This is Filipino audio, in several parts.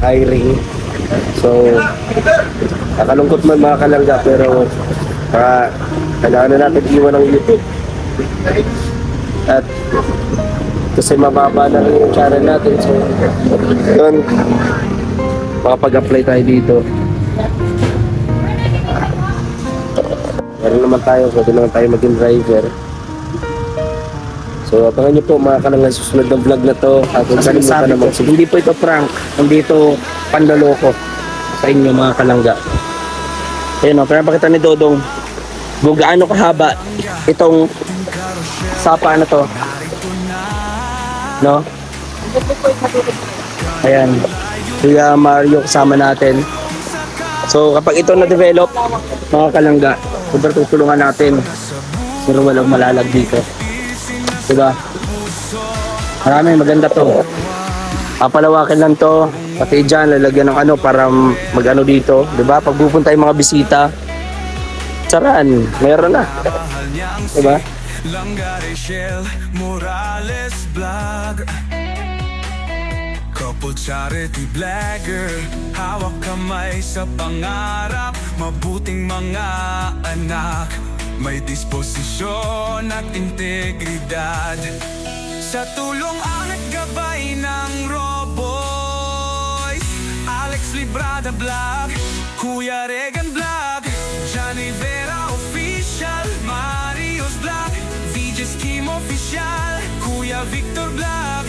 hiring. So, nakalungkot man mga kalangga, pero kailangan na natin iwan ng YouTube. At kasi mababa na rin yung channel natin. So, yun, makapag-apply tayo dito. Meron naman tayo, pwede naman tayo maging driver. So, abangan nyo po mga kalangga susunod ng vlog na to. At kung kalimutan naman, so, hindi po ito prank, hindi ito panloloko sa inyo mga kalangga. Ayun o, pinapakita ni Dodong kung gaano kahaba itong sapa na to. No? Ayan. Kuya Mario kasama natin. So, kapag ito na-develop, mga kalangga, super tutulungan natin. Pero walang malalag dito. Diba? Marami, maganda to. Papalawakin lang to. Pati dyan, lalagyan ng ano para mag-ano dito. Diba? Pag pupunta yung mga bisita, saraan, meron na. Diba? Langarishel Morales Vlog, couple charity blogger, hawak kamay sa pangarap, mabuting mga anak, may disposisyon at integridad. Sa tulong at gabay ng Roboy, Alex Librada Vlog, Kuya Regan Vlog, Johnny Vera Official, Mario's Vlog, VJ Scheme Official, Kuya Victor Vlog,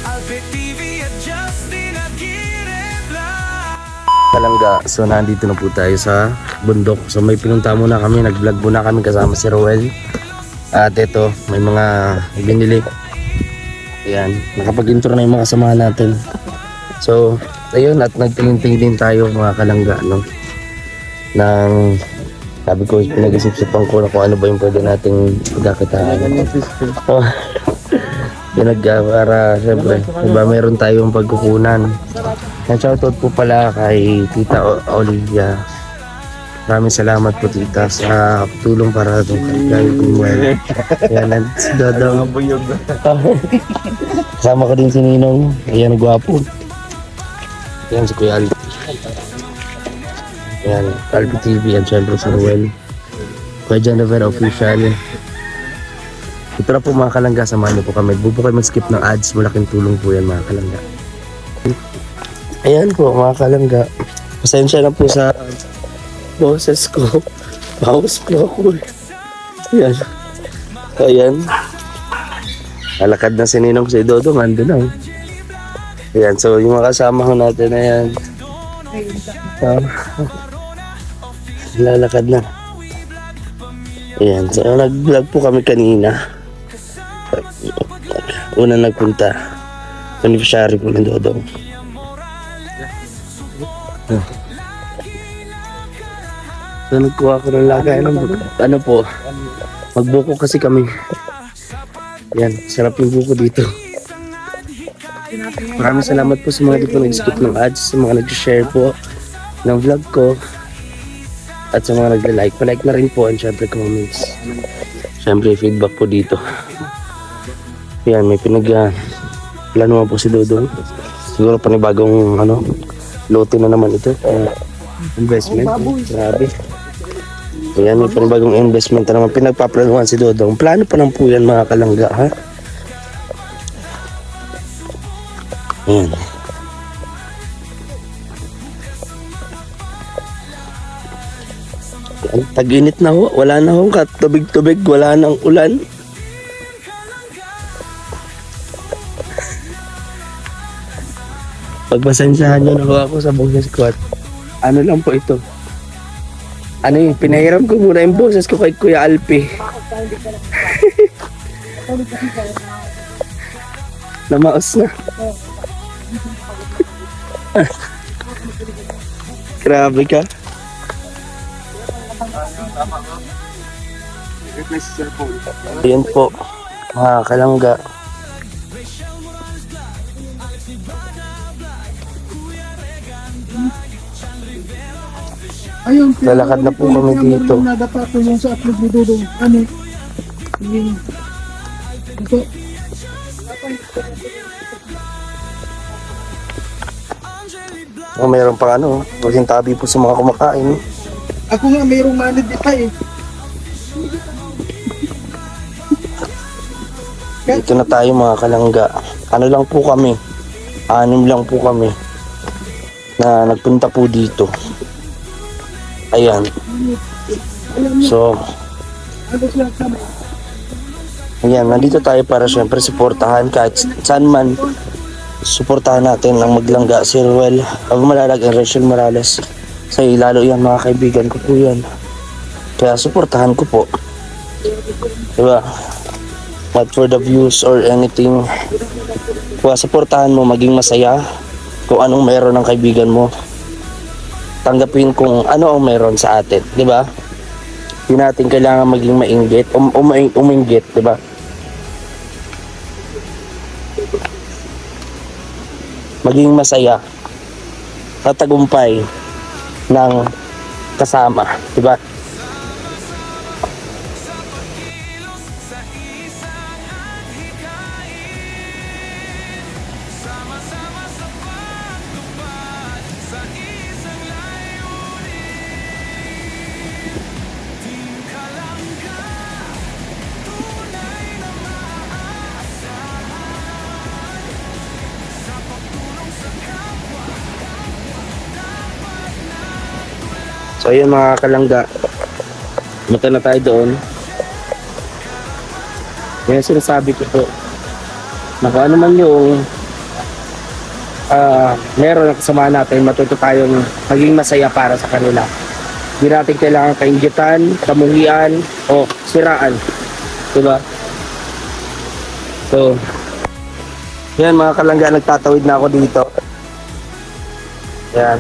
Alpe TV at Justin Aguirre Vlog. Kalangga, so nandito na po tayo sa bundok. So may pinunta muna kami, nag-vlog muna kami kasama si Roel. At ito, may mga binili. Ayan, nakapag-intro na yung mga kasamahan natin. So, ayun, at nagtingin-tingin din tayo mga kalangga, no? Nang, sabi ko, pinag-isip-sipan ko na kung ano ba yung pwede nating pagkakitaan. Oh, para, syempre, diba meron tayong pagkukunan. And shoutout po pala kay Tita Olivia. Maraming salamat po tita sa tulong para kay Kuya. Yan, si Dodong. Kasama ko din si Ninong. Ayan, gwapo. Ayan si Kuya Alpi. Ayan, Alpi TV and syempre si Ruel. Kuya Jennifer Official. Ito na po mga kalangga, samahan niyo po kami. Huwag po kayo mag-skip ng ads. Malaking tulong po yan mga kalangga. Ayan po mga kalangga. Pasensya na po sa boses ko. Bawas ko ako. Ayan. Ayan. Lalakad na si Ninong si Dodong. Ando na. Ayan. So yung mga kasama ko natin. Ayan. Lalakad na. Ayan. So nag-vlog po kami kanina. Una nagpunta. Beneficiary po ng Dodong. So nagkuha ko ng lagay ano po, magbuko kasi kami. Yan, sarap yung buko dito. Maraming salamat po sa mga di po nag-skip ng ads, sa mga nag-share po ng vlog ko, at sa mga nag-like. Pa-like na rin po, and syempre comments. Syempre feedback po dito. Yan, may planuhan po si Dodong. Siguro panibagong lote na naman ito. Investment. Grabe. Ayan, may panibagong investment na naman. Pinagpaplanuhan si Dodong. Plano pa lang po yan mga kalangga, ha? Ayan. Tag-init na ho. Wala na ho. Tubig-tubig. Wala nang ulan. Pagpasensyahan nyo na ho ako sa boses squad. Ano lang po ito. Ano yung pinahiram ko muna yung boses ko kay Kuya Alpi. Namaos na. Grabe ka. Ayan po, mga kalangga. Ayun, Lalakad na po kami dito. Nadapa po yung sa upload ni Dodong. Ano? Yung... Ito. Oh, mayroon pang ano, tabi po sa mga kumakain. Ako nga, mayroong manid pa eh. Dito na tayo mga kalangga. Ano lang po kami, 6 lang po kami na nagpunta po dito. Ayan. So, Ano siya sa ayan, nandito tayo para syempre suportahan kahit saan man. Suportahan natin ang maglangga, si Ruel, ang Malalag, ang Rachel Morales. Sa lalo yan mga kaibigan ko po yan. Kaya suportahan ko po. Diba? Not for the views or anything. Kaya suportahan mo, maging masaya kung anong meron ng kaibigan mo. Tanggapin kung ano ang meron sa atin, di ba? Hindi natin kailangan maging mainggit, uminggit, di ba? Maging masaya sa tagumpay ng kasama, di ba? So ayun mga kalangga, punta na tayo doon. Yan sinasabi ko po, na kung ano man yung meron ng kasama natin, matuto tayong maging masaya para sa kanila. Hindi natin kailangan kainggitan, kamuhian, o siraan. Diba? So, yan mga kalangga, nagtatawid na ako dito. Yan.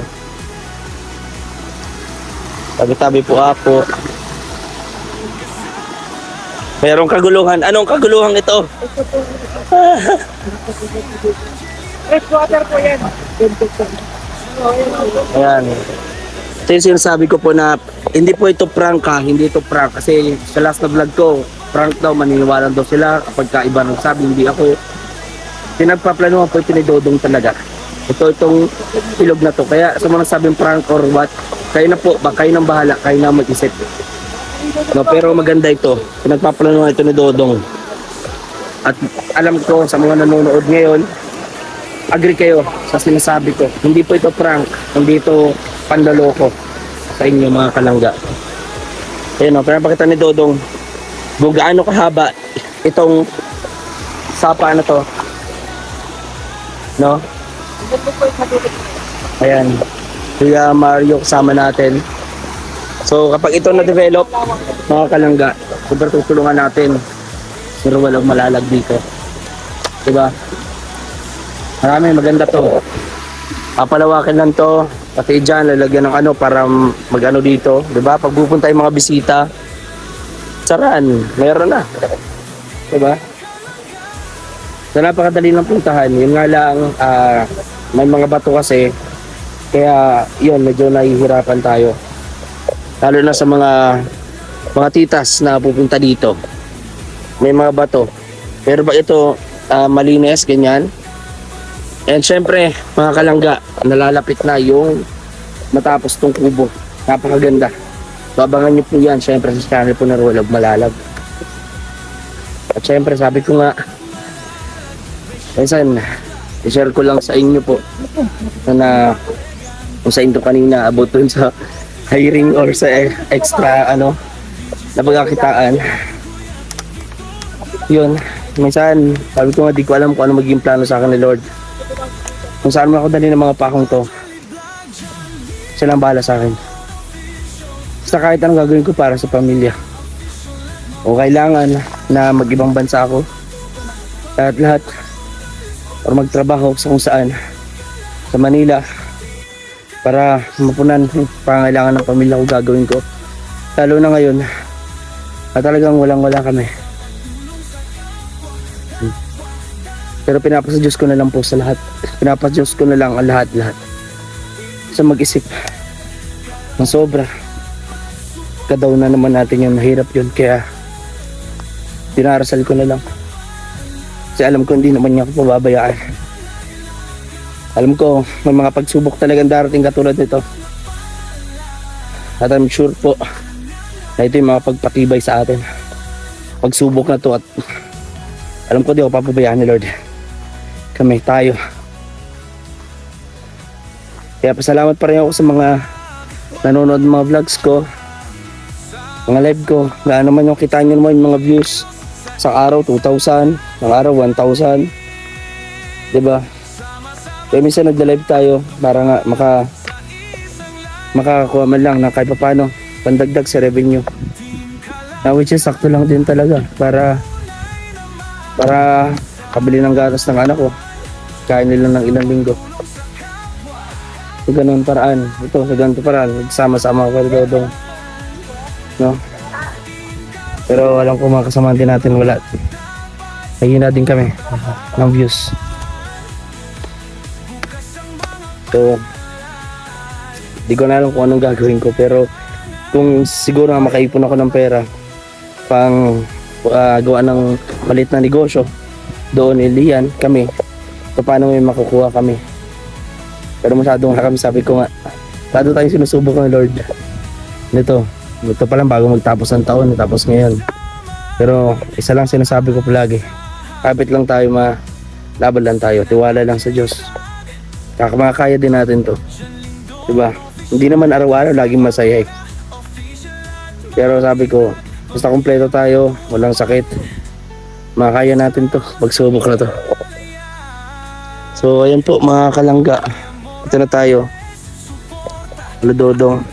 Tabi-tabi po ako. Merong kaguluhan. Anong kaguluhan ito? fresh water po yan. Ayan. Ito yung sinasabi ko po na hindi po ito prank ha. Hindi ito prank. Kasi sa last na vlog ko, prank daw, maniniwala daw sila kapag kaiba ng sabi, hindi ako. Pinagpaplanuhan po ito ni Dodong talaga. Itong ilog na to. Kaya sa mga sabing prank or what, kayo na po, kayo nang bahala, kayo na mag-isip. No, pero maganda ito. Pinagpaplanuhan ito ni Dodong. At alam ko sa mga nanonood ngayon, agree kayo sa sinasabi ko. Hindi po ito prank, hindi ito panloloko sa inyo mga kalangga. Ayun o, pinapakita ni Dodong kung gaano kahaba itong sapa na to. No? Ayan. Kuya Mario kasama natin. So kapag ito na-develop, mga kalangga, super tutulungan natin. Pero walang malalag dito. Diba? Marami, maganda to. Papalawakin lang to. Pati dyan, lalagyan ng ano para mag-ano dito. Diba? Pag pupunta yung mga bisita, saraan, meron na. Diba? So napakadali ng puntahan. Yun nga lang, may mga bato kasi. Kaya yun, medyo nahihirapan tayo. Lalo na sa mga titas na pupunta dito. May mga bato. Pero ba ito malinis, ganyan. And syempre, mga kalangga, nalalapit na yung matapos tong kubo. Napakaganda. Babangan nyo po yan, syempre sa channel po na Ruel of Malalag. At syempre, sabi ko nga, minsan, i-share ko lang sa inyo po na kung sa inyo kanina about dun sa hiring or sa extra na pagkakitaan. Yun, minsan sabi ko nga di ko alam kung ano maging plano sa akin ni Lord. Kung saan mo ako dali ng mga pakong to, siya lang bahala sa akin. Basta kahit anong gagawin ko para sa pamilya o kailangan na mag-ibang bansa ako at lahat or magtrabaho sa kung saan sa Manila para mapunan pangailangan ng pamilya ko, gagawin ko. Lalo na ngayon na talagang walang-wala kami. Pero pinapasadyos ko na lang po sa lahat. Pinapasadyos ko na lang ang lahat-lahat. Sa mag-isip ng sobra. Kadaw na naman natin yung mahirap yun. Kaya dinarasal ko na lang. Kasi alam ko hindi naman niya ako pababayaan. Alam ko, may mga pagsubok talagang darating katulad nito. At I'm sure po na ito yung mga pagpatibay sa atin. Pagsubok na to at alam ko di ako papabayaan ni Lord. Kami, tayo. Kaya pasalamat pa rin ako sa mga nanonood ng mga vlogs ko, mga live ko. Gaano man yung kita nyo naman yung mga views. Sa araw 2,000, sa araw 1,000. Diba? Kaya minsan nagda-live tayo para nga makakakuha man lang na kahit paano pandagdag sa revenue. Which is sakto lang din talaga para kabili ng gatas ng anak ko. Kain nila ng ilang linggo. Sa ganun paraan. Ito, sa ganun paraan. Nagsama-sama ko dodong. No? Pero alam ko mga kasamahan din natin wala. Nahihina din kami ng views. So, di ko na alam kung anong gagawin ko. Pero kung siguro na makaipon ako ng pera pang gawa ng maliit na negosyo doon ilihan kami, paano may makukuha kami. Pero masyadong kami, sabi ko nga, masyado tayong sinusubok ng Lord nito pa lang bago magtapos ng taon, tapos ngayon. Pero isa lang sinasabi ko palagi, kapit lang tayo, laban lang tayo, tiwala lang sa Diyos. Makakaya din natin to, diba? Hindi naman araw-araw laging masaya eh. Pero sabi ko, basta kumpleto tayo, walang sakit, makakaya natin to, pagsubok na to. So ayan po mga kalangga, ito na tayo, Dodong.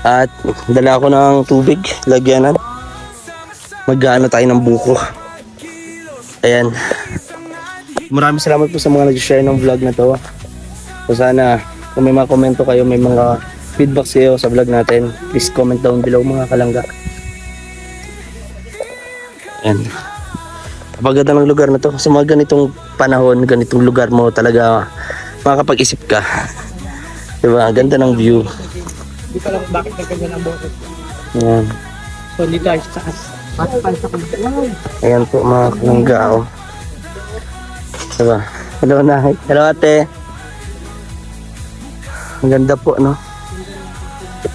At dala ako ng tubig, lagyanan. Mag-ano tayo ng buko. Ayan. Maraming salamat po sa mga nag-share ng vlog na to. So sana kung may mga komento kayo, may mga feedback kayo sa vlog natin, please comment down below mga kalangga. Ayan. Kapaganda ng lugar na to. Sa mga ganitong panahon, ganitong lugar mo talaga makakapag-isip ka. Diba? Ganda ng view. Hindi ko alam bakit nagkagyan ang boses. Ayan. So dito ay sa taas. Patapal sa kanya. Ayan po mga kalangga. Oh. Diba? Hello na. Hello ate. Ang ganda po, no?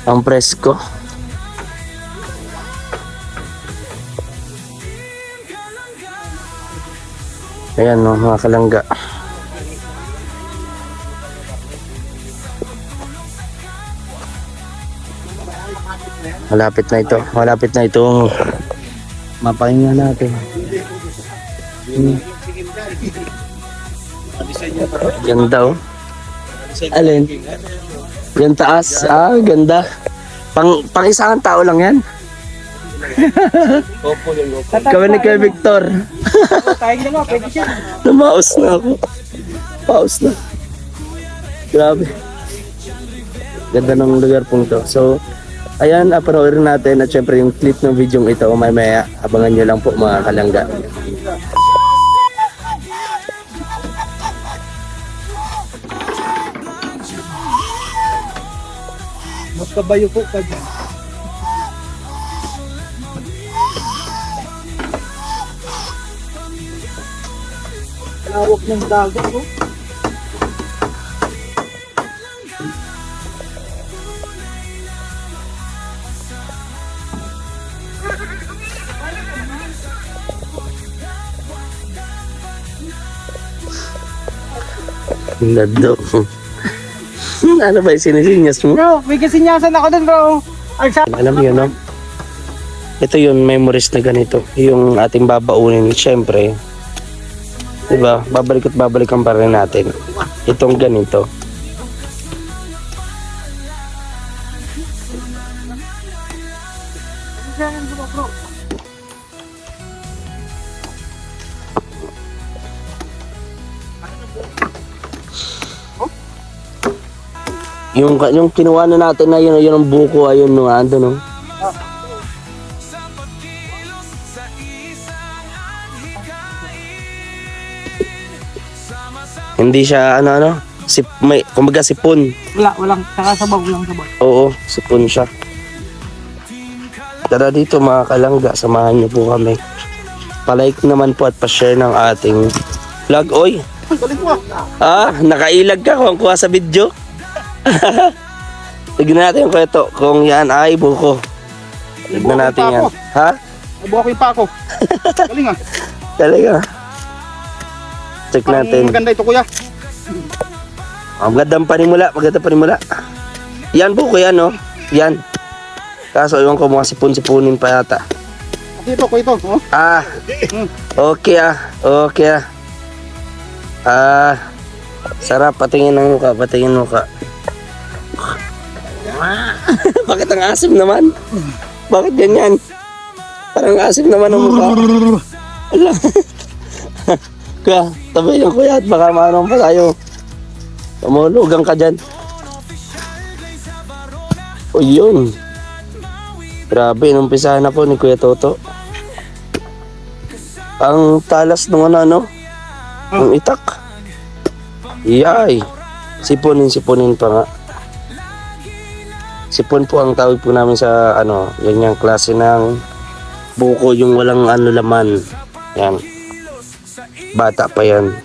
Ang presko. Ayan, no, mga kalangga. Malapit na ito. Malapit na itong mapahinga natin. Ganda, oh. Alin? Yan taas. Ah, ganda. Pang isang tao lang yan. Kami ni Kuya Victor. Tayo naman, pwede siya. Namaos na ako. Paus na. Grabe. Ganda ng lugar pong to. So, ayan, panoorin natin. At syempre yung clip ng video ito, mamaya abangan nyo lang po mga kalangga. Magkabayo po pa dyan. Lawak ng dagat, oh. Lado. Ano ba yung sinisinyas mo? Bro, may kasinyasan ako dun, bro. Alam mo yun, no? Ito yung memories na ganito. Yung ating babaunin, syempre. Diba? Babalik at babalikan pa rin natin. Itong ganito. Yung kinuha na natin na yun ang buko, ayun no, ando no. Hindi siya ano, kumbaga sipon. Walang, sabaw, walang sabaw. Oo, sipon siya. Tara dito mga kalangga, samahan niyo po kami. Pa-like naman po at pa-share ng ating vlog. Oy, Galing mo. Nakailag ka kung kuha sa video. Tignan natin kung ito, kung yan ay buko. Tignan natin yan. Ha? Nabuha ko yung pako. Galing ah. Talaga. Check natin. Maganda ito kuya. Magandang panimula. Yan buko yan, no? Yan. Kaso iwan ko mga sipon-sipunin pa yata. Ito ko ito. Oh. Okay ah. Sarap, patingin ng mukha. Bakit ang asim naman? Bakit ganyan? Parang asim naman ang mukha. Ala. Kaya, tabi yung kuya at baka maanong pa tayo. Tumulugan ka dyan. O yun. Grabe, inumpisahan na po ni Kuya Toto. Ang talas ng ano? Ang itak. Iyay. Sipunin pa nga. Sipon po ang tawag po namin sa ganyang klase ng buko, yung walang laman. Yan. Bata pa yan.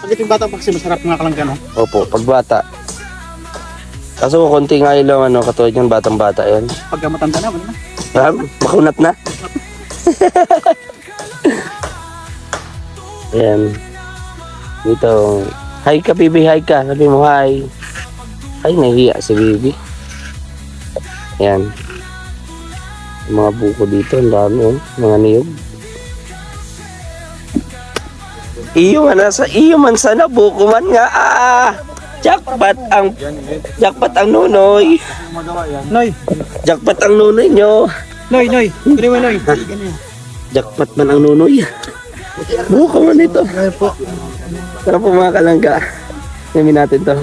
Pag yung bata pa kasi masarap nga kalanggan. Oh. Opo, pag bata. Kaso konti nga lang katulad yung batang-bata yan. Pagka matanda na, wala na. Makunat na. Ayan. Dito. Hi ka, Bibi. Hi ka. Sabi mo hi. Ay, nahihiya si Bibi. Ayan. Yung mga buko dito. Ang dami mga niyog. Iyo man sana. Buko man nga. Jackpot ang nunoy. Noy. Jackpot ang nunoy nyo. Noy. Pwede mo Noy. Jackpot man ang nunoy. Buko man ito. Tara po mga kalangga. Yamin natin to.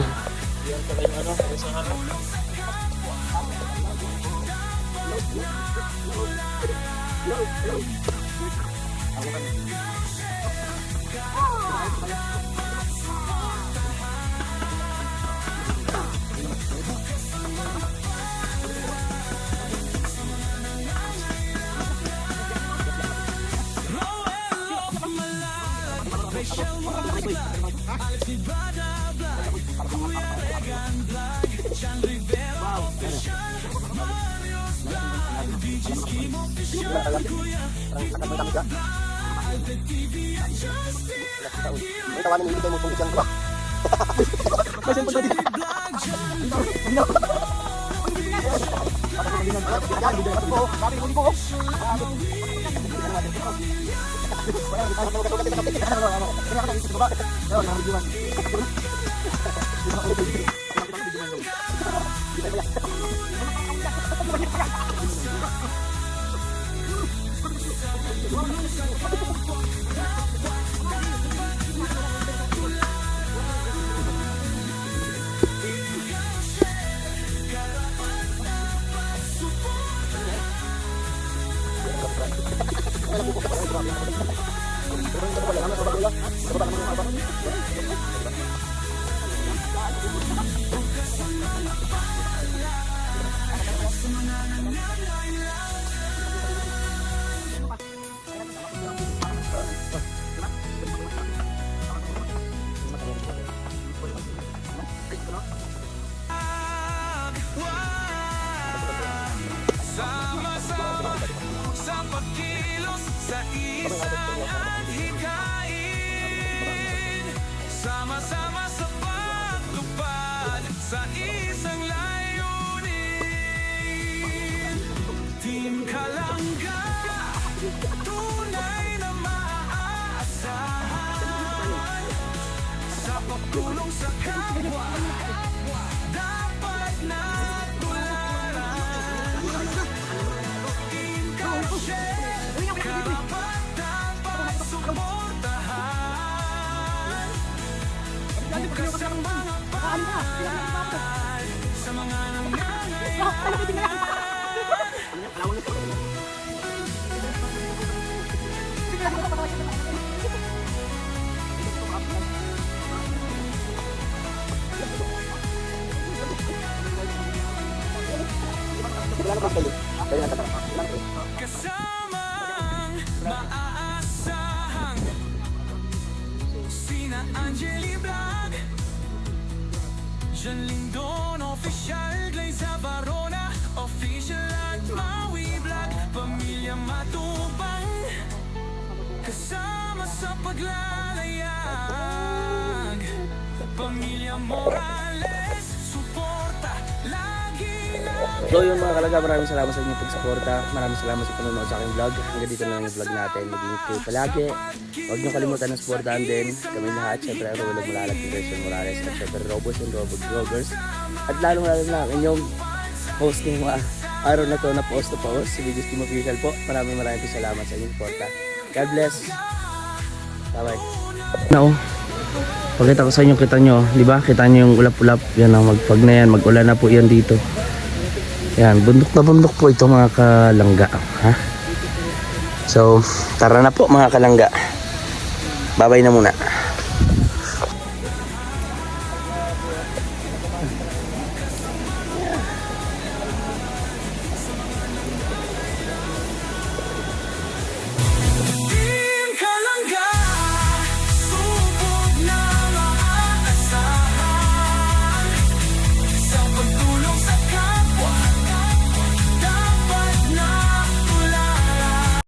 Sa pagkilos sa isang hikain, sama-sama sa pagtupad sa isang layunin. Team Kalangga, tunay na maaasahan. Sa pagtulong sa kapwa, dapat na sa mga kasamang maaasahan, sina Angie Jelly Vlog, Jan Lindon Official, Glaze Varona Official at Maui Vlog, Pamilya Matubang, kasama sa paglalayag. Pamilya Morales, suporta lagi lang. So yun mga kalaga, maraming salamat sa inyong pagsuporta. Maraming salamat sa panonood sa aking vlog. Hanggang dito na lang yung vlog natin. Mag-ingat kayo palagi. Huwag niyo kalimutan na supportahan din kami lahat. Siyempre ako Walang Malalag, Version Morales, at siyempre Robos and Robot Vloggers. At lalong lalo na ang inyong host ng araw na to na post to post, si Videos Team Official po. Maraming salamat sa inyong supporta. God bless. Bye-bye. Now, pakita ko sa inyo, kita nyo, di ba? Kita nyo yung ulap-ulap. Yan ang magpag na yan, mag-ulan na po yan dito. Yan, bundok na bundok po ito mga kalangga. Ha? So, tara na po mga kalangga. Bye-bye na muna.